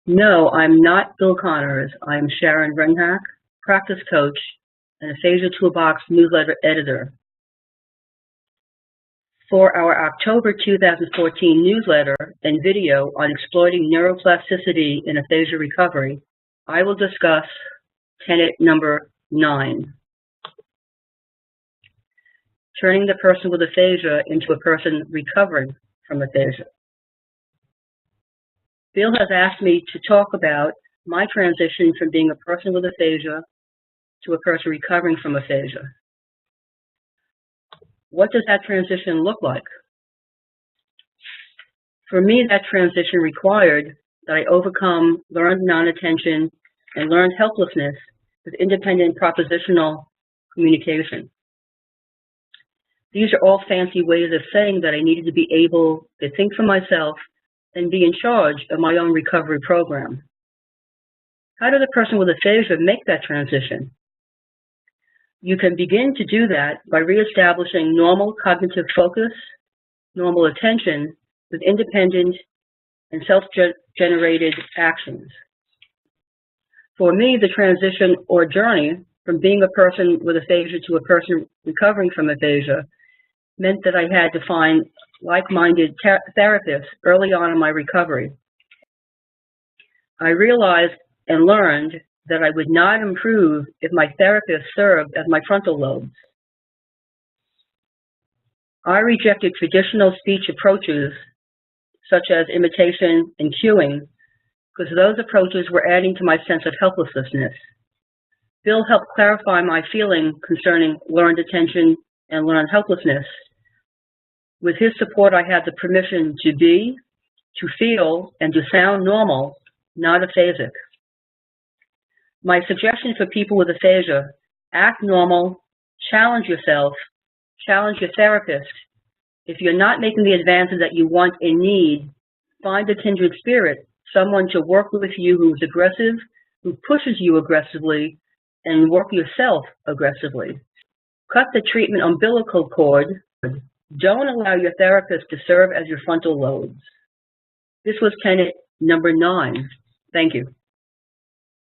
No, I'm not Bill Connors. I'm Sharon Renhack, practice coach and Aphasia Toolbox newsletter editor. For our October 2014 newsletter and video on exploiting neuroplasticity in aphasia recovery, I will discuss tenet number 9. Turning the person with aphasia into a person recovering from aphasia. Bill has asked me to talk about my transition from being a person with aphasia to a person recovering from aphasia. What does that transition look like? For me, that transition required that I overcome learned non-attention and learned helplessness with independent propositional communication. These are all fancy ways of saying that I needed to be able to think for myself and be in charge of my own recovery program. How does a person with aphasia make that transition? You can begin to do that by reestablishing normal cognitive focus, normal attention with independent and self-generated actions. For me, the transition or journey from being a person with aphasia to a person recovering from aphasia meant that I had to find like-minded therapists early on in my recovery. I realized and learned that I would not improve if my therapist served as my frontal lobes. I rejected traditional speech approaches such as imitation and cueing because those approaches were adding to my sense of helplessness. Bill helped clarify my feeling concerning learned attention and learned helplessness. With his support, I had the permission to be, to feel, and to sound normal, not aphasic. My suggestion for people with aphasia: act normal, challenge yourself, challenge your therapist. If you're not making the advances that you want and need, find a kindred spirit, someone to work with you who's aggressive, who pushes you aggressively, and work yourself aggressively. Cut the treatment umbilical cord. Don't allow your therapist to serve as your frontal lobes. This was tenet number 9. Thank you.